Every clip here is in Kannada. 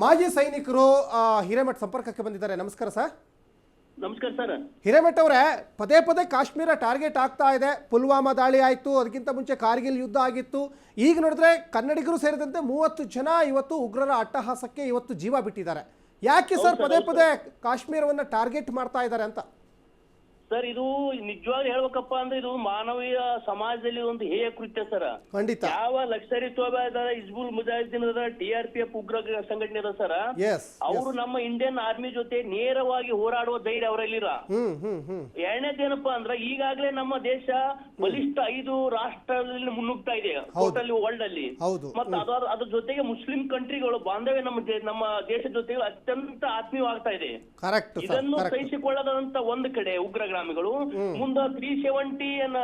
ಮಾಜಿ ಸೈನಿಕರು ಹಿರೇಮಠ್ ಸಂಪರ್ಕಕ್ಕೆ ಬಂದಿದ್ದಾರೆ. ನಮಸ್ಕಾರ ಸರ್. ನಮಸ್ಕಾರ ಸರ್. ಹಿರೇಮಠ್ ಅವರೇ, ಪದೇ ಪದೇ ಕಾಶ್ಮೀರ ಟಾರ್ಗೆಟ್ ಆಗ್ತಾ ಇದೆ. ಪುಲ್ವಾಮಾ ದಾಳಿ ಆಯಿತು, ಅದಕ್ಕಿಂತ ಮುಂಚೆ ಕಾರ್ಗಿಲ್ ಯುದ್ಧ ಆಗಿತ್ತು. ಈಗ ನೋಡಿದ್ರೆ ಕನ್ನಡಿಗರು ಸೇರಿದಂತೆ 30 ಜನ ಇವತ್ತು ಉಗ್ರರ ಅಟ್ಟಹಾಸಕ್ಕೆ ಇವತ್ತು ಜೀವ ಬಿಟ್ಟಿದ್ದಾರೆ. ಯಾಕೆ ಸರ್ ಪದೇ ಪದೇ ಕಾಶ್ಮೀರವನ್ನು ಟಾರ್ಗೆಟ್ ಮಾಡ್ತಾ ಇದ್ದಾರೆ ಅಂತ? ಸರ್, ಇದು ನಿಜವಾಗ್ಲೂ ಹೇಳ್ಬೇಕಪ್ಪ ಅಂದ್ರೆ ಇದು ಮಾನವೀಯ ಸಮಾಜದಲ್ಲಿ ಒಂದು ಹೇಯ ಕೃತ್ಯ ಸರ್. ಖಂಡಿತ. ಯಾವ ಲಷ್ಕರಿ ತೋಬಾ ಇದಾರೆ, ಹಿಜ್ಬುಲ್ ಮುಜಾಹಿದ್ದೀನ್ ಅದ, TRPF ಉಗ್ರ ಸಂಘಟನೆ ಅದ ಸರ್. ಅವರು ನಮ್ಮ ಇಂಡಿಯನ್ ಆರ್ಮಿ ಜೊತೆ ನೇರವಾಗಿ ಹೋರಾಡುವ ಧೈರ್ಯ ಅವರಲ್ಲಿರ. ಎರಡನೇದೇನಪ್ಪಾ ಅಂದ್ರೆ ಈಗಾಗಲೇ ನಮ್ಮ ದೇಶ ಬಲಿಷ್ಠ 5 ರಾಷ್ಟ್ರದಲ್ಲಿ ಮುನ್ನುಗ್ತಾ ಇದೆ ಟೋಟಲಿ ವರ್ಲ್ಡ್ ಅಲ್ಲಿ. ಮತ್ತೆ ಅದ್ರ ಜೊತೆಗೆ ಮುಸ್ಲಿಂ ಕಂಟ್ರಿಗಳು ಬಾಂಧವ್ಯ ನಮ್ಮ ದೇಶದ ಜೊತೆಗೆ ಅತ್ಯಂತ ಆತ್ಮೀಯವಾಗ್ತಾ ಇದೆ. ಇದನ್ನು ಸಹಿಸಿಕೊಳ್ಳದಂತ ಒಂದು ಕಡೆ ಉಗ್ರ ಮುಂದ 370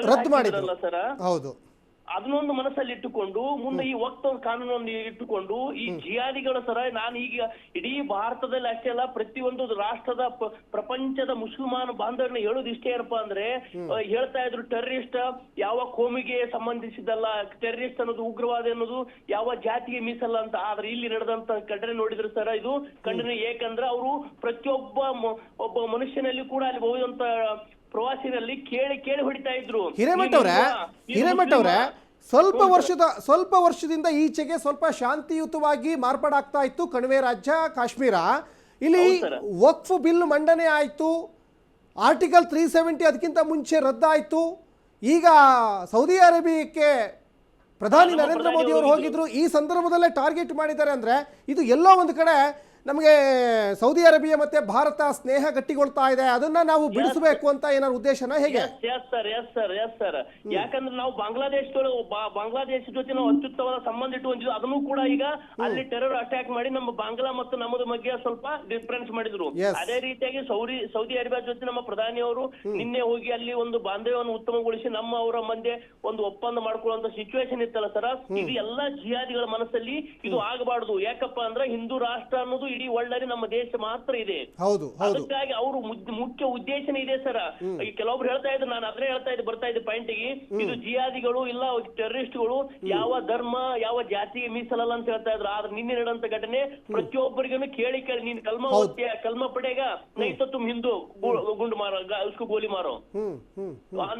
ರದ್ದು ಮಾಡಿದ್ರಲ್ಲ ಸರ್, ಹೌದು, ಅದನ್ನೊಂದು ಮನಸ್ಸಲ್ಲಿ ಇಟ್ಟುಕೊಂಡು ಮುಂದೆ ಈ ವಕ್ತ ಕಾನೂನನ್ನು ಇಟ್ಟುಕೊಂಡು ಈ ಜಿಹಾದಿಗಳ ಸರ ನಾನು ಈಗ ಇಡೀ ಭಾರತದಲ್ಲಿ ಅಷ್ಟೇ ಅಲ್ಲ ಪ್ರತಿಯೊಂದು ರಾಷ್ಟ್ರದ ಪ್ರಪಂಚದ ಮುಸಲ್ಮಾನ ಬಾಂಧವರನ್ನ ಹೇಳೋದು ಇಷ್ಟೇ ಏನಪ್ಪಾ ಅಂದ್ರೆ ಹೇಳ್ತಾ ಇದ್ರು, ಟೆರರಿಸ್ಟ್ ಯಾವ ಕೋಮಿಗೆ ಸಂಬಂಧಿಸಿದಲ್ಲ, ಟೆರರಿಸ್ಟ್ ಅನ್ನೋದು ಉಗ್ರವಾದ ಅನ್ನೋದು ಯಾವ ಜಾತಿಗೆ ಮೀಸಲ್ಲ ಅಂತ. ಆದ್ರೆ ಇಲ್ಲಿ ನಡೆದಂತ ಘಟನೆ ನೋಡಿದ್ರು ಸರ್, ಇದು ಖಂಡನೆ. ಏಕಂದ್ರೆ ಅವರು ಒಬ್ಬ ಮನುಷ್ಯನಲ್ಲಿ ಕೂಡ ಅಲ್ಲಿ ಹೋದಂತ ಪ್ರವಾಸಿನಲ್ಲಿ ಕೇಳಿ ಹೊಡಿತಾ ಇದ್ರು. ಹಿರೇಮಠ್ ಅವರೇ, ಸ್ವಲ್ಪ ವರ್ಷದಿಂದ ಈಚೆಗೆ ಸ್ವಲ್ಪ ಶಾಂತಿಯುತವಾಗಿ ಮಾರ್ಪಾಡಾಗ್ತಾ ಇತ್ತು ಕಣಿವೆ ರಾಜ್ಯ ಕಾಶ್ಮೀರ. ಇಲ್ಲಿ ವಕ್ಫ್ ಬಿಲ್ ಮಂಡನೆ ಆಯ್ತು, ಆರ್ಟಿಕಲ್ 370 ಅದಕ್ಕಿಂತ ಮುಂಚೆ ರದ್ದಾಯ್ತು. ಈಗ ಸೌದಿ ಅರೇಬಿಯಾಕ್ಕೆ ಪ್ರಧಾನಿ ನರೇಂದ್ರ ಮೋದಿ ಅವರು ಹೋಗಿದ್ರು, ಈ ಸಂದರ್ಭದಲ್ಲೇ ಟಾರ್ಗೆಟ್ ಮಾಡಿದ್ದಾರೆ. ಅಂದ್ರೆ ಇದು ಎಲ್ಲೋ ಒಂದು ಕಡೆ ನಮಗೆ ಸೌದಿ ಅರೇಬಿಯಾ ಮತ್ತೆ ಭಾರತ ಸ್ನೇಹ ಗಟ್ಟಿಗೊಳ್ತಾ ಇದೆ, ಅದನ್ನ ನಾವು ಬಿಡಿಸಬೇಕು ಅಂತ ಏನಾದ್ರು ಉದ್ದೇಶನ ಹೇಗೆ? ಸರ್, ಯಾಕಂದ್ರೆ ನಾವು ಬಾಂಗ್ಲಾದೇಶ ಜೊತೆ ನಾವು ಅತ್ಯುತ್ತಮವಾದ ಸಂಬಂಧ ಇಟ್ಟುಕೊಂಡಿದ್ವಿ. ಅದನ್ನು ಕೂಡ ಈಗ ಅಲ್ಲಿ ಟೆರರ್ ಅಟ್ಯಾಕ್ ಮಾಡಿ ನಮ್ಮ ಬಾಂಗ್ಲಾ ಮತ್ತು ನಮ್ಮದ ಬಗ್ಗೆ ಸ್ವಲ್ಪ ಡಿಫರೆನ್ಸ್ ಮಾಡಿದ್ರು. ಅದೇ ರೀತಿಯಾಗಿ ಸೌದಿ ಅರೇಬಿಯಾ ಜೊತೆ ನಮ್ಮ ಪ್ರಧಾನಿಯವರು ನಿನ್ನೆ ಹೋಗಿ ಅಲ್ಲಿ ಒಂದು ಬಾಂಧವ್ಯವನ್ನು ಉತ್ತಮಗೊಳಿಸಿ ನಮ್ಮ ಅವರ ಮಧ್ಯೆ ಒಂದು ಒಪ್ಪಂದ ಮಾಡ್ಕೊಳ್ಳುವಂತ ಸಿಚುವೇಶನ್ ಇತ್ತಲ್ಲ ಸರ್. ಇದು ಎಲ್ಲಾ ಜಿಹಾದಿಗಳ ಮನಸ್ಸಲ್ಲಿ ಇದು ಆಗಬಾರ್ದು. ಯಾಕಪ್ಪ ಅಂದ್ರೆ ಹಿಂದೂ ರಾಷ್ಟ್ರ ಅನ್ನೋದು ಇಡೀ ವರ್ಲ್ಡ್ ಅಲ್ಲಿ ನಮ್ಮ ದೇಶ ಮಾತ್ರ ಇದೆ. ಅದಕ್ಕಾಗಿ ಅವರು ಮುಖ್ಯ ಉದ್ದೇಶನೇ ಇದೆ ಸರ್. ಕೆಲವೊಬ್ರು ಹೇಳ್ತಾ ಇದ್ರು, ನಾನು ಅದನ್ನೇ ಬರ್ತಾ ಇದ್ದೆ ಪಾಯಿಂಟಿಗೆ, ಇದು ಜಿಹಾದಿಗಳು ಇಲ್ಲ ಟೆರರಿಸ್ಟ್ಗಳು ಯಾವ ಧರ್ಮ ಯಾವ ಜಾತಿಗೆ ಮೀಸಲಲ್ಲ ಅಂತ ಹೇಳ್ತಾ ಇದ್ರು. ಆದ್ರೆ ನಿನ್ನೆ ನಡೆದಂತ ಘಟನೆ ಪ್ರತಿಯೊಬ್ಬರಿಗೂ ಕೇಳಿ ನೀನ್ ಕಲ್ಮಾ ಓದ್ತೀಯ, ಕಲ್ಮಾ ಪಡೆಗ ನೈತ ತುಮ್ ಹಿಂದೂ ಗುಂಡು ಮಾರೋ ಉಸ್ಕು ಗೋಲಿ ಮಾರೋ.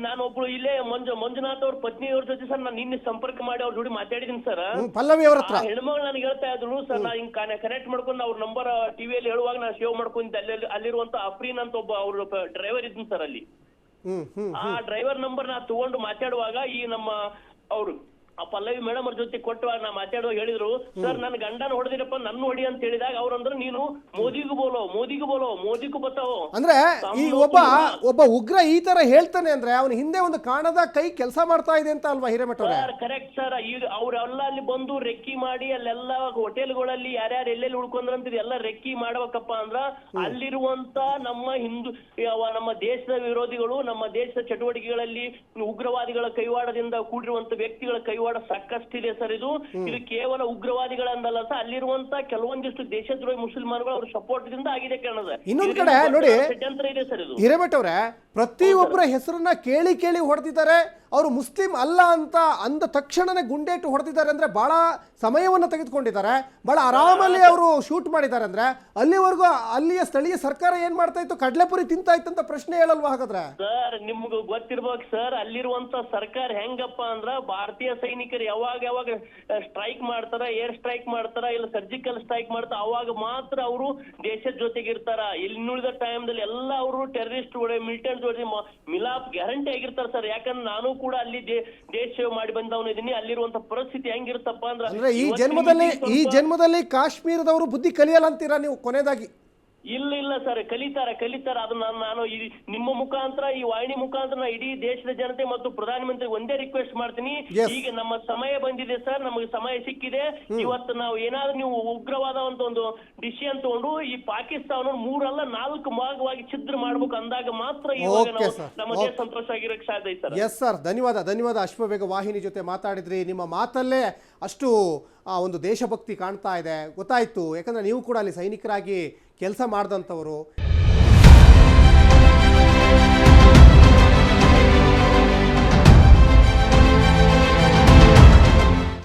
ನಾನೊಬ್ಳು ಇಲ್ಲೇ ಮಂಜುನಾಥ್ ಅವ್ರ ಪತ್ನಿಯವ್ರ ಜೊತೆ ಸರ್ ನಾನು ನಿನ್ನೆ ಸಂಪರ್ಕ ಮಾಡಿ ಅವ್ರ ಜೋಡಿ ಮಾತಾಡಿದೀನಿ ಸರ್. ಹೆಣ್ಮಗಳು ನನಗೆ ಹೇಳ್ತಾ ಇದ್ರು ಸರ್, ನಾ ಹಿಂಗ್ ಕನೆಕ್ಟ್ ಮಾಡ್ಕೊಂಡು ಅವ್ರ ನಂಬರ್ ಟಿವಿಯಲ್ಲಿ ಹೇಳುವಾಗ ನಾನು ಸೇವ್ ಮಾಡ್ಕೊಂಡೆ. ಅಲ್ಲಿರುವಂತ ಅಫ್ರೀನ್ ಅಂತ ಒಬ್ಬ ಅವ್ರ ಡ್ರೈವರ್ ಇದ್ದೀನಿ ಸರ್ ಅಲ್ಲಿ. ಆ ಡ್ರೈವರ್ ನಂಬರ್ ನಾ ತಗೊಂಡು ಮಾತಾಡುವಾಗ ಈ ನಮ್ಮ ಅವರು ಪಲ್ಲವಿ ಮೇಡಮ್ ಅವ್ರ ಜೊತೆ ಕೊಟ್ಟುವಾಗ ನಾ ಮಾತಾಡುವಾಗ ಹೇಳಿದ್ರು, ಸರ್ ನನ್ನ ಗಂಡನ ಹೊಡೆದಿರಪ್ಪ ನನ್ನ ಹೊಡಿ ಅಂತ ಹೇಳಿದಾಗ ಅವ್ರಂದ್ರೆ ನೀನು ಮೋದಿಗೂ ಬೋಲೋ ಮೋದಿಗೂ ಬತ್ತಾವೋ ಅಂದ್ರೆ ಈ ಒಬ್ಬ ಉಗ್ರ ಈ ತರ ಹೇಳ್ತಾನೆ ಅಂದ್ರೆ ಅವನ ಹಿಂದೆ ಒಂದು ಕಾಣದ ಕೈ ಕೆಲಸ ಮಾಡ್ತಾ ಇದೆ ಅಂತ ಅಲ್ವಾ ಹಿರೇಮಠ ಅವರೇ? Correct sir. ಈಗ ಅವ್ರೆಲ್ಲ ಅಲ್ಲಿ ಬಂದು ರೆಕ್ಕಿ ಮಾಡಿ ಅಲ್ಲೆಲ್ಲ ಹೋಟೆಲ್ಗಳಲ್ಲಿ ಯಾರ್ಯಾರು ಎಲ್ಲೆಲ್ಲಿ ಉಳ್ಕೊಂಡ್ರಂತ ಎಲ್ಲ ರೆಕ್ಕಿ ಮಾಡ್ಬೇಕಪ್ಪ ಅಂದ್ರ ಅಲ್ಲಿರುವಂತ ನಮ್ಮ ದೇಶದ ವಿರೋಧಿಗಳು, ನಮ್ಮ ದೇಶದ ಚಟುವಟಿಕೆಗಳಲ್ಲಿ ಉಗ್ರವಾದಿಗಳ ಕೈವಾಡದಿಂದ ಕೂಡಿರುವಂತ ವ್ಯಕ್ತಿಗಳ ಕೈವಾಡ ಸಾಕಷ್ಟಿದೆ ಸರ್. ಇದು ಕೇವಲ ಉಗ್ರವಾದಿಗಳಂದಲ್ಲ ಸರ್, ಅಲ್ಲಿರುವಂತ ಕೆಲವೊಂದಿಷ್ಟು ದೇಶದ್ರೋಹಿ ಮುಸಲ್ಮಾನಗಳು ಅವ್ರ ಸಪೋರ್ಟ್ ದಿಂದ ಆಗಿದೆ ಕಾರಣದ. ಇನ್ನೊಂದು ಕಡೆ ನೋಡಿ ಇದೆ ಸರ್ ಇದು. ಹಿರೇಮಠ ಅವರೇ, ಪ್ರತಿಯೊಬ್ಬರ ಹೆಸರನ್ನ ಕೇಳಿ ಹೊಡೆದಿದ್ದಾರೆ. ಅವರು ಮುಸ್ಲಿಂ ಅಲ್ಲ ಅಂತ ಅಂದ ತಕ್ಷಣನೇ ಗುಂಡೇಟು ಹೊಡೆದಿದ್ದಾರೆ ಅಂದ್ರೆ ಬಹಳ ಸಮಯವನ್ನು ತೆಗೆದುಕೊಂಡಿದ್ದಾರೆ, ಬಹಳ ಆರಾಮಲ್ಲಿ ಅವರು ಶೂಟ್ ಮಾಡಿದ್ದಾರೆ. ಅಂದ್ರೆ ಅಲ್ಲಿವರೆಗೂ ಅಲ್ಲಿಯ ಸ್ಥಳೀಯ ಸರ್ಕಾರ ಏನ್ ಮಾಡ್ತಾ ಇತ್ತು? ಕಡ್ಲೆಪುರಿ ತಿಂತಾ ಇತ್ತಂತ ಪ್ರಶ್ನೆ ಹೇಳಲ್ವಾ ಹಾಗಾದ್ರೆ? ಸರ್ ನಿಮ್ಗೆ ಗೊತ್ತಿರ್ಬೇಕು ಸರ್, ಅಲ್ಲಿರುವಂತ ಸರ್ಕಾರ ಹೆಂಗಪ್ಪ ಅಂದ್ರ ಭಾರತೀಯ ಸೈನಿಕರು ಯಾವಾಗ ಸ್ಟ್ರೈಕ್ ಮಾಡ್ತಾರ, ಏರ್ ಸ್ಟ್ರೈಕ್ ಮಾಡ್ತಾರ, ಇಲ್ಲ ಸರ್ಜಿಕಲ್ ಸ್ಟ್ರೈಕ್ ಮಾಡ್ತಾರ, ಅವಾಗ ಮಾತ್ರ ಅವರು ದೇಶದ ಜೊತೆಗೆ ಇರ್ತಾರ. ಇನ್ನುಳಿದ ಟೈಮ್ದಲ್ಲಿ ಎಲ್ಲ ಅವರು ಟೆರರಿಸ್ಟ್ ಮಿಲಿಟೆಂಟ್ ಜೊತೆ ಮಿಲಾಪ್ ಗ್ಯಾರಂಟಿ ಆಗಿರ್ತಾರ ಸರ್. ಯಾಕಂದ್ರೆ ನಾನು ಕೂಡ ಅಲ್ಲಿ ದೇಶ ಸೇವೆ ಮಾಡಿ ಬಂದವನು ಇದೀನಿ. ಅಲ್ಲಿರುವಂತ ಪರಿಸ್ಥಿತಿ ಹೆಂಗಿರುತ್ತಪ್ಪ ಅಂದ್ರೆ ಈ ಜನ್ಮದಲ್ಲಿ ಕಾಶ್ಮೀರದವರು ಬುದ್ಧಿ ಕಲಿಯಲ್ಲ ಅಂತೀರಾ ನೀವು ಕೊನೆಯದಾಗಿ? ಇಲ್ಲ ಸರ್, ಕಲಿತಾರ. ಅದು ನಾನು ನಿಮ್ಮ ಮುಖಾಂತರ, ಈ ವಾಹಿನಿ ಮುಖಾಂತರ ಇಡೀ ದೇಶದ ಜನತೆ ಮತ್ತು ಪ್ರಧಾನಮಂತ್ರಿ ಒಂದೇ ರಿಕ್ವೆಸ್ಟ್ ಮಾಡ್ತೀನಿ. ಈಗ ನಮ್ಮ ಸಮಯ ಬಂದಿದೆ ಸರ್, ನಮಗೆ ಸಮಯ ಸಿಕ್ಕಿದೆ. ಇವತ್ತು ನಾವು ಏನಾದ್ರೂ ನೀವು ಉಗ್ರವಾದ ಒಂದು ಡಿಸಿಷನ್ ತಗೊಂಡು ಈ ಪಾಕಿಸ್ತಾನ 3 ಅಲ್ಲ 4 ಭಾಗವಾಗಿ ಛಿದ್ರ ಮಾಡ್ಬೇಕು ಅಂದಾಗ ಮಾತ್ರ ಇವಾಗ ನಮ್ಮ ದೇಶ ಸಂತೋಷವಾಗಿರಕ್ಕೆ ಸಾಧ್ಯ ಐತೆ ಸರ್. ಎಸ್ ಸರ್, ಧನ್ಯವಾದ. ಅಶ್ವವೇಗ ವಾಹಿನಿ ಜೊತೆ ಮಾತಾಡಿದ್ರಿ. ನಿಮ್ಮ ಮಾತಲ್ಲೇ ಅಷ್ಟು ಒಂದು ದೇಶಭಕ್ತಿ ಕಾಣ್ತಾ ಇದೆ, ಗೊತ್ತಾಯ್ತು. ಯಾಕಂದ್ರೆ ನೀವು ಕೂಡ ಅಲ್ಲಿ ಸೈನಿಕರಾಗಿ ಕೆಲಸ ಮಾಡಿದಂಥವರು.